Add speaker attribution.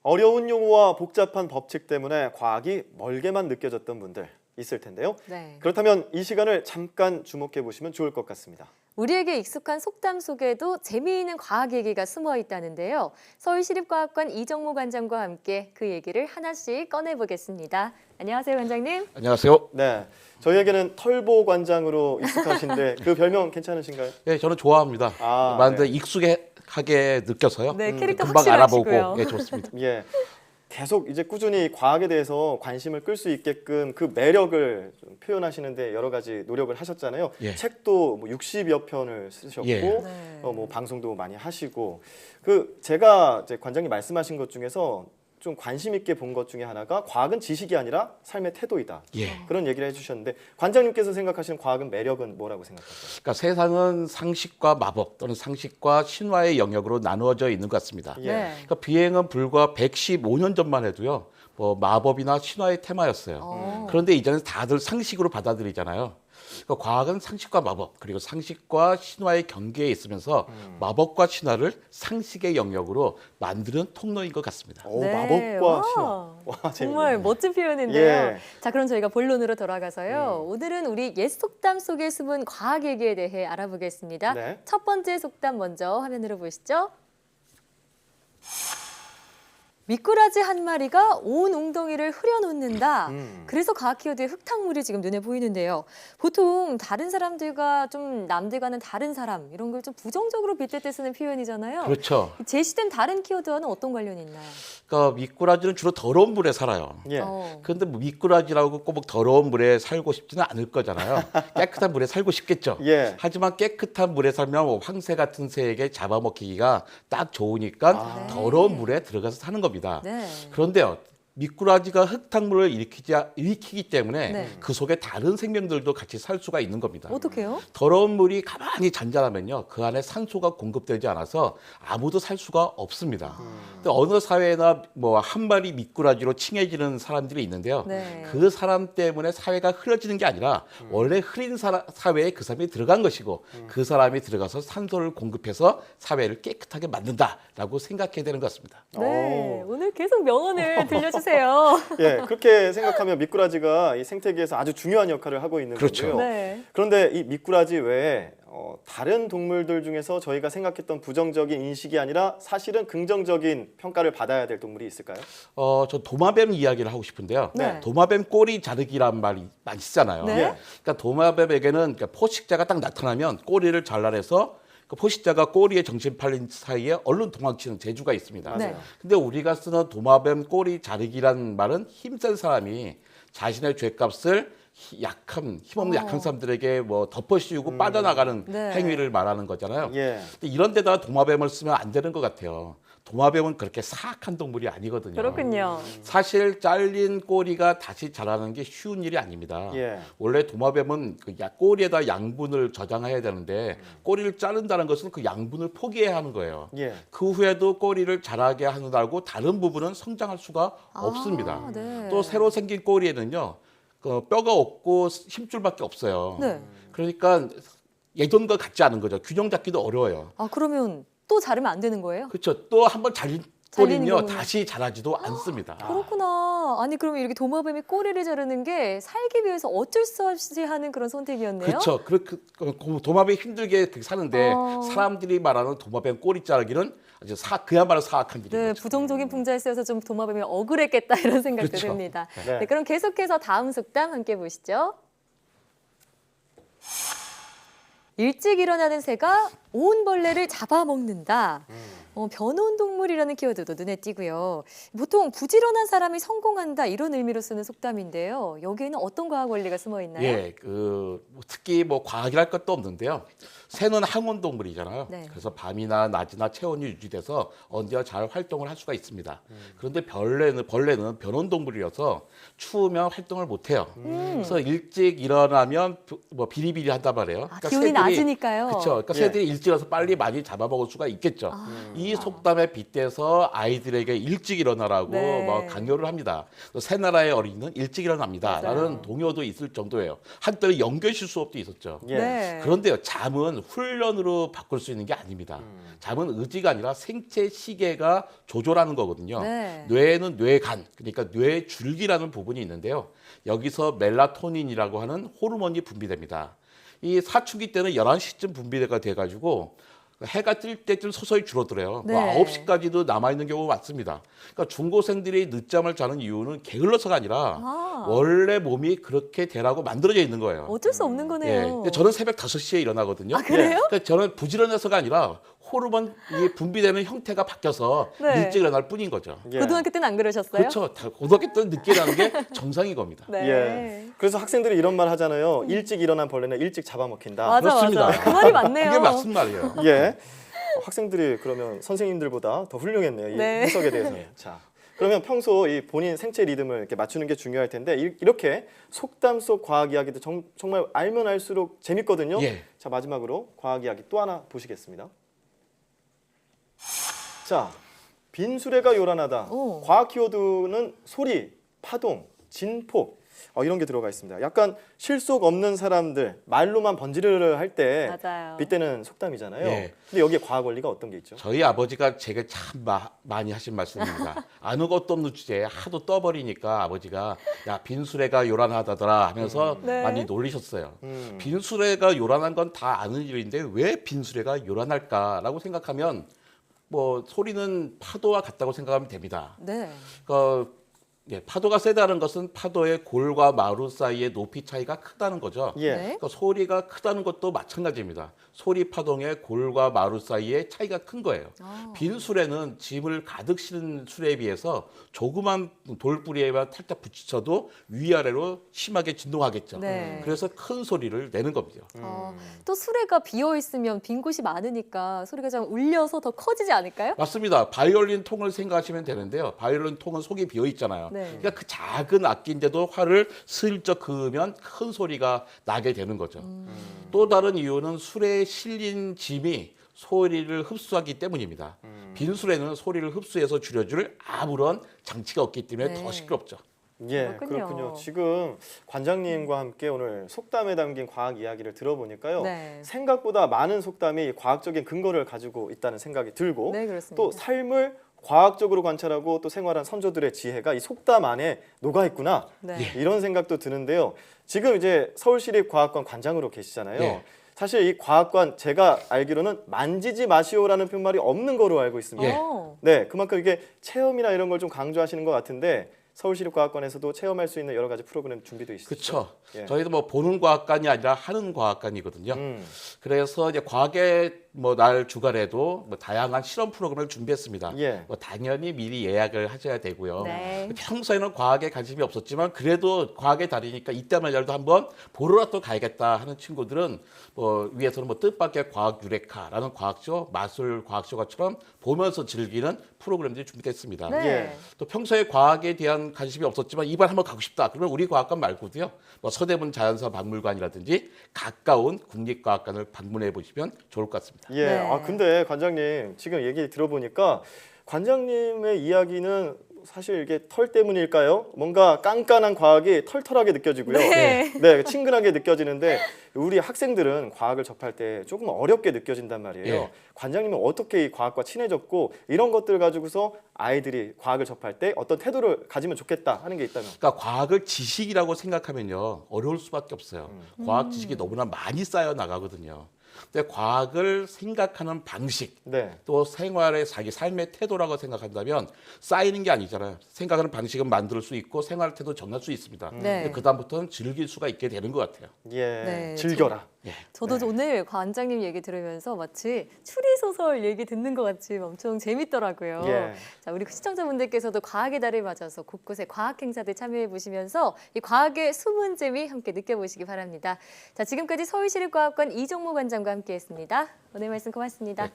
Speaker 1: 어려운 용어와 복잡한 법칙 때문에 과학이 멀게만 느껴졌던 분들 있을 텐데요.
Speaker 2: 네.
Speaker 1: 그렇다면 이 시간을 잠깐 주목해 보시면 좋을 것 같습니다.
Speaker 2: 우리에게 익숙한 속담 속에도 재미있는 과학 얘기가 숨어 있다는데요. 서울시립과학관 이정모 관장과 함께 그 얘기를 하나씩 꺼내보겠습니다. 안녕하세요, 관장님.
Speaker 3: 안녕하세요.
Speaker 1: 네, 저희에게는 털보 관장으로 익숙하신데 그 별명 괜찮으신가요?
Speaker 3: 네, 저는 좋아합니다. 많은데
Speaker 1: 네.
Speaker 3: 익숙하게 느껴서요.
Speaker 2: 네, 캐릭터
Speaker 3: 금방
Speaker 2: 확실하시고요.
Speaker 3: 알아보고 좋습니다.
Speaker 1: 예. 계속 이제 꾸준히 과학에 대해서 관심을 끌 수 있게끔 그 매력을 좀 표현하시는데 여러 가지 노력을 하셨잖아요.
Speaker 3: 예.
Speaker 1: 책도 뭐 60여 편을 쓰셨고
Speaker 3: 예.
Speaker 2: 네.
Speaker 1: 뭐 방송도 많이 하시고 제가 이제 관장님 말씀하신 것 중에서 좀 관심 있게 본 것 중에 하나가 과학은 지식이 아니라 삶의 태도이다.
Speaker 3: 예.
Speaker 1: 그런 얘기를 해주셨는데 관장님께서 생각하시는 과학은 매력은 뭐라고 생각하세요?
Speaker 3: 그러니까 세상은 상식과 마법 또는 상식과 신화의 영역으로 나누어져 있는 것 같습니다.
Speaker 1: 예.
Speaker 2: 네.
Speaker 3: 그러니까 비행은 불과 115년 전만 해도요. 뭐 마법이나 신화의 테마였어요. 그런데 이제는 다들 상식으로 받아들이잖아요. 그러니까 과학은 상식과 마법 그리고 상식과 신화의 경계에 있으면서 마법과 신화를 상식의 영역으로 만드는 통로인 것 같습니다.
Speaker 1: 오,
Speaker 2: 네.
Speaker 1: 마법과
Speaker 2: 와,
Speaker 1: 신화. 와,
Speaker 2: 정말
Speaker 1: 재밌네요.
Speaker 2: 멋진 표현인데요.
Speaker 1: 예.
Speaker 2: 자, 그럼 저희가 본론으로 돌아가서요. 오늘은 우리 옛 속담 속에 숨은 과학 얘기에 대해 알아보겠습니다.
Speaker 1: 네.
Speaker 2: 첫 번째 속담 먼저 화면으로 보시죠. 미꾸라지 한 마리가 온 웅덩이를 흐려놓는다. 그래서 과학 키워드의 흙탕물이 지금 눈에 보이는데요. 보통 다른 사람들과 좀 남들과는 다른 사람 이런 걸 좀 부정적으로 빗댈 때 쓰는 표현이잖아요.
Speaker 3: 그렇죠.
Speaker 2: 제시된 다른 키워드와는 어떤 관련이 있나요?
Speaker 3: 그러니까 미꾸라지는 주로 더러운 물에 살아요.
Speaker 1: 예.
Speaker 3: 그런데 뭐 미꾸라지라고 꼭 더러운 물에 살고 싶지는 않을 거잖아요. 깨끗한 물에 살고 싶겠죠.
Speaker 1: 예.
Speaker 3: 하지만 깨끗한 물에 살면 뭐 황새 같은 새에게 잡아먹히기가 딱 좋으니까
Speaker 1: 아.
Speaker 3: 더러운 물에 들어가서 사는 겁니다.
Speaker 2: 네.
Speaker 3: 그런데요. 미꾸라지가 흙탕물을 일으키기 때문에
Speaker 2: 네.
Speaker 3: 그 속에 다른 생명들도 같이 살 수가 있는 겁니다.
Speaker 2: 어떻게요?
Speaker 3: 더러운 물이 가만히 잔잔하면요. 그 안에 산소가 공급되지 않아서 아무도 살 수가 없습니다. 근데 어느 사회나 뭐 한 마리 미꾸라지로 칭해지는 사람들이 있는데요.
Speaker 2: 네.
Speaker 3: 그 사람 때문에 사회가 흐려지는 게 아니라 원래 흐린 사회에 그 사람이 들어간 것이고 그 사람이 들어가서 산소를 공급해서 사회를 깨끗하게 만든다라고 생각해야 되는 것 같습니다.
Speaker 2: 네, 오늘 계속 명언을 들려주세요.
Speaker 1: 예, 그렇게 생각하면 미꾸라지가 이 생태계에서 아주 중요한 역할을 하고 있는
Speaker 3: 그렇죠.
Speaker 1: 거고요.
Speaker 2: 네.
Speaker 1: 그런데 이 미꾸라지 외에 다른 동물들 중에서 저희가 생각했던 부정적인 인식이 아니라 사실은 긍정적인 평가를 받아야 될 동물이 있을까요?
Speaker 3: 저 도마뱀 이야기를 하고 싶은데요.
Speaker 2: 네.
Speaker 3: 도마뱀 꼬리 자르기란 말이 많이 쓰잖아요.
Speaker 2: 네.
Speaker 3: 그러니까 도마뱀에게는 그러니까 포식자가 딱 나타나면 꼬리를 잘라내서 그 포식자가 꼬리에 정신 팔린 사이에 얼른 도망치는 재주가 있습니다.
Speaker 2: 네.
Speaker 3: 근데 우리가 쓰는 도마뱀 꼬리 자르기란 말은 힘센 사람이 자신의 죗값을 힘없는 약한 사람들에게 뭐 덮어씌우고 빠져나가는
Speaker 2: 네.
Speaker 3: 행위를 말하는 거잖아요.
Speaker 1: 예.
Speaker 3: 근데 이런 데다가 도마뱀을 쓰면 안 되는 것 같아요. 도마뱀은 그렇게 사악한 동물이 아니거든요.
Speaker 2: 그렇군요.
Speaker 3: 사실 잘린 꼬리가 다시 자라는 게 쉬운 일이 아닙니다.
Speaker 1: 예.
Speaker 3: 원래 도마뱀은 그 꼬리에다 양분을 저장해야 되는데 꼬리를 자른다는 것은 그 양분을 포기해야 하는 거예요.
Speaker 1: 예.
Speaker 3: 그 후에도 꼬리를 자라게 하느라고 다른 부분은 성장할 수가 없습니다.
Speaker 2: 네.
Speaker 3: 또 새로 생긴 꼬리에는요, 그 뼈가 없고 힘줄밖에 없어요.
Speaker 2: 네.
Speaker 3: 그러니까 예전과 같지 않은 거죠. 균형 잡기도 어려워요.
Speaker 2: 아, 그러면 또 자르면 안 되는 거예요?
Speaker 3: 그렇죠. 또 한번 잘린
Speaker 2: 잘리는
Speaker 3: 꼬리는요
Speaker 2: 경우는?
Speaker 3: 다시 자라지도 않습니다.
Speaker 2: 그렇구나. 아니, 그러면 이렇게 도마뱀이 꼬리를 자르는 게 살기 위해서 어쩔 수 없이 하는 그런 선택이었네요?
Speaker 3: 그렇죠. 도마뱀이 힘들게 그렇게 사는데
Speaker 2: 어.
Speaker 3: 사람들이 말하는 도마뱀 꼬리 자르기는 아주 그야말로 사악한 일인
Speaker 2: 네,
Speaker 3: 거죠.
Speaker 2: 부정적인 풍자에 쓰여서 좀 도마뱀이 억울했겠다 이런 생각도
Speaker 3: 그렇죠.
Speaker 2: 듭니다.
Speaker 1: 네.
Speaker 2: 네, 그럼 계속해서 다음 속담 함께 보시죠. 일찍 일어나는 새가 온 벌레를 잡아먹는다. 변온 동물이라는 키워드도 눈에 띄고요. 보통 부지런한 사람이 성공한다 이런 의미로 쓰는 속담인데요. 여기에는 어떤 과학 원리가 숨어 있나요?
Speaker 3: 예, 특히 뭐 과학이랄 것도 없는데요. 새는 항온 동물이잖아요.
Speaker 2: 네.
Speaker 3: 그래서 밤이나 낮이나 체온이 유지돼서 언제나 잘 활동을 할 수가 있습니다. 그런데 벌레는 변온 동물이어서 추우면 활동을 못 해요. 그래서 일찍 일어나면 뭐 비리비리 한단 말이에요.
Speaker 2: 기온이 낮으니까요.
Speaker 3: 그렇죠. 그러니까
Speaker 1: 예.
Speaker 3: 새들이 일찍 와서 빨리 많이 잡아먹을 수가 있겠죠. 이 속담에 빗대서 아이들에게 일찍 일어나라고
Speaker 2: 네.
Speaker 3: 뭐 강요를 합니다. 또 새 나라의 어린이는 일찍 일어납니다.
Speaker 2: 맞아요.
Speaker 3: 라는 동요도 있을 정도예요. 한때는 연결실 수업도 있었죠.
Speaker 1: 예.
Speaker 2: 네.
Speaker 3: 그런데요, 잠은 훈련으로 바꿀 수 있는 게 아닙니다. 잠은 의지가 아니라 생체 시계가 조절하는 거거든요.
Speaker 2: 네.
Speaker 3: 뇌에는 뇌간, 그러니까 뇌줄기라는 부분이 있는데요. 여기서 멜라토닌이라고 하는 호르몬이 분비됩니다. 이 사춘기 때는 11시쯤 분비가 돼가지고 해가 뜰 때쯤 서서히 줄어들어요.
Speaker 2: 네.
Speaker 3: 뭐 9시까지도 남아있는 경우가 많습니다. 그러니까 중고생들이 늦잠을 자는 이유는 게을러서가 아니라 원래 몸이 그렇게 되라고 만들어져 있는 거예요.
Speaker 2: 어쩔 수 없는
Speaker 3: 예.
Speaker 2: 거네요.
Speaker 3: 근데 저는 새벽 5시에 일어나거든요.
Speaker 2: 아, 그래요?
Speaker 3: 그러니까 저는 부지런해서가 아니라 호르몬이 분비되는 형태가 바뀌어서
Speaker 2: 네.
Speaker 3: 일찍 일어날 뿐인 거죠.
Speaker 1: 예.
Speaker 2: 고등학교 때는 안 그러셨어요?
Speaker 3: 그렇죠. 다 고등학교 때는 늦게 일어나는 게 정상인 겁니다.
Speaker 2: 네.
Speaker 1: 예. 그래서 학생들이 이런 말 하잖아요. 일찍 일어난 벌레는 일찍 잡아먹힌다.
Speaker 2: 맞아,
Speaker 3: 그렇습니다.
Speaker 2: 맞아. 그 말이 맞네요.
Speaker 3: 그게 맞는 말이에요.
Speaker 1: 예. 학생들이 그러면 선생님들보다 더 훌륭했네요. 이
Speaker 2: 네.
Speaker 1: 해석에 대해서. 자, 그러면 평소 이 본인 생체 리듬을 이렇게 맞추는 게 중요할 텐데 이렇게 속담 속 과학 이야기도 정말 알면 알수록 재밌거든요.
Speaker 3: 예.
Speaker 1: 자, 마지막으로 과학 이야기 또 하나 보시겠습니다. 자, 빈수레가 요란하다.
Speaker 2: 오.
Speaker 1: 과학 키워드는 소리, 파동, 진폭 이런 게 들어가 있습니다. 약간 실속 없는 사람들 말로만 번지르르 할 때
Speaker 2: 맞아요.
Speaker 1: 빗대는 속담이잖아요.
Speaker 3: 예.
Speaker 1: 근데 여기에 과학 원리가 어떤 게 있죠?
Speaker 3: 저희 아버지가 제게 참 많이 하신 말씀입니다. 아무것도 없는 주제에 하도 떠버리니까 아버지가 야 빈수레가 요란하다더라 하면서
Speaker 2: 네.
Speaker 3: 많이 놀리셨어요. 빈수레가 요란한 건 다 아는 일인데 왜 빈수레가 요란할까라고 생각하면 뭐 소리는 파도와 같다고 생각하면 됩니다.
Speaker 2: 네.
Speaker 3: 예, 파도가 세다는 것은 파도의 골과 마루 사이의 높이 차이가 크다는 거죠.
Speaker 1: 예.
Speaker 2: 네.
Speaker 3: 그러니까 소리가 크다는 것도 마찬가지입니다. 소리 파동의 골과 마루 사이의 차이가 큰 거예요. 빈 수레는 짐을 가득 실은 수레에 비해서 조그만 돌뿌리에만 살짝 부딪혀도 위아래로 심하게 진동하겠죠.
Speaker 2: 네.
Speaker 3: 그래서 큰 소리를 내는 겁니다.
Speaker 2: 또 수레가 비어 있으면 빈 곳이 많으니까 소리가 좀 울려서 더 커지지 않을까요?
Speaker 3: 맞습니다. 바이올린 통을 생각하시면 되는데요. 바이올린 통은 속이 비어 있잖아요.
Speaker 2: 네.
Speaker 3: 그러니까 그 작은 악기인데도 활을 슬쩍 그으면 큰 소리가 나게 되는 거죠. 또 다른 이유는 수레에 실린 짐이 소리를 흡수하기 때문입니다. 빈 수레는 소리를 흡수해서 줄여줄 아무런 장치가 없기 때문에
Speaker 2: 네.
Speaker 3: 더 시끄럽죠.
Speaker 1: 예,
Speaker 2: 그렇군요.
Speaker 1: 그렇군요. 지금 관장님과 함께 오늘 속담에 담긴 과학 이야기를 들어보니까요.
Speaker 2: 네.
Speaker 1: 생각보다 많은 속담이 과학적인 근거를 가지고 있다는 생각이 들고
Speaker 2: 네, 그렇습니다.
Speaker 1: 또 삶을 과학적으로 관찰하고 또 생활한 선조들의 지혜가 이 속담 안에 녹아 있구나.
Speaker 2: 네.
Speaker 1: 이런 생각도 드는데요. 지금 이제 서울시립과학관 관장으로 계시잖아요.
Speaker 3: 예.
Speaker 1: 사실 이 과학관 제가 알기로는 만지지 마시오라는 표말이 없는 거로 알고 있습니다.
Speaker 3: 예.
Speaker 1: 네, 그만큼 이게 체험이나 이런 걸 좀 강조하시는 것 같은데 서울시립과학관에서도 체험할 수 있는 여러 가지 프로그램 준비도 있으시죠?
Speaker 3: 그렇죠.
Speaker 1: 예.
Speaker 3: 저희도 뭐 보는 과학관이 아니라 하는 과학관이거든요. 그래서 이제 과학의 뭐 날 주간에도 뭐 다양한 실험 프로그램을 준비했습니다.
Speaker 1: 예.
Speaker 3: 뭐 당연히 미리 예약을 하셔야 되고요.
Speaker 2: 네.
Speaker 3: 평소에는 과학에 관심이 없었지만 그래도 과학의 달이니까 이때만이라도 한번 보러라도 가야겠다 하는 친구들은 뭐 위에서는 뭐 뜻밖의 과학 유레카라는 과학쇼, 마술 과학쇼가처럼 보면서 즐기는 프로그램들이 준비됐습니다.
Speaker 2: 네.
Speaker 1: 예.
Speaker 3: 또 평소에 과학에 대한 관심이 없었지만 이번 한번 가고 싶다. 그러면 우리 과학관 말고도요. 뭐 서대문 자연사 박물관이라든지 가까운 국립과학관을 방문해 보시면 좋을 것 같습니다.
Speaker 1: 예.
Speaker 2: 네.
Speaker 1: 아 근데 관장님 지금 얘기 들어보니까 관장님의 이야기는 사실 이게 털 때문일까요? 뭔가 깐깐한 과학이 털털하게 느껴지고요.
Speaker 2: 네.
Speaker 1: 네, 친근하게 느껴지는데 우리 학생들은 과학을 접할 때 조금 어렵게 느껴진단 말이에요.
Speaker 3: 예.
Speaker 1: 관장님은 어떻게 이 과학과 친해졌고 이런 것들 가지고서 아이들이 과학을 접할 때 어떤 태도를 가지면 좋겠다 하는 게 있다면?
Speaker 3: 그러니까 과학을 지식이라고 생각하면요 어려울 수밖에 없어요. 과학 지식이 너무나 많이 쌓여 나가거든요. 근데 과학을 생각하는 방식,
Speaker 1: 네.
Speaker 3: 또 생활의 자기 삶의 태도라고 생각한다면 쌓이는 게 아니잖아요. 생각하는 방식은 만들 수 있고 생활 태도 정할 수 있습니다.
Speaker 2: 네.
Speaker 3: 그 다음부터는 즐길 수가 있게 되는 것 같아요.
Speaker 1: 예.
Speaker 2: 네,
Speaker 1: 즐겨라.
Speaker 3: 예.
Speaker 2: 저도
Speaker 1: 네.
Speaker 2: 오늘 관장님 얘기 들으면서 마치 추리소설 얘기 듣는 것 같이 엄청 재밌더라고요.
Speaker 1: 예.
Speaker 2: 자, 우리 시청자분들께서도 과학의 달을 맞아서 곳곳에 과학 행사들 참여해 보시면서 이 과학의 숨은 재미 함께 느껴보시기 바랍니다. 자, 지금까지 서울시립과학관 이종무 관장과 함께했습니다. 오늘 말씀 고맙습니다.
Speaker 3: 네,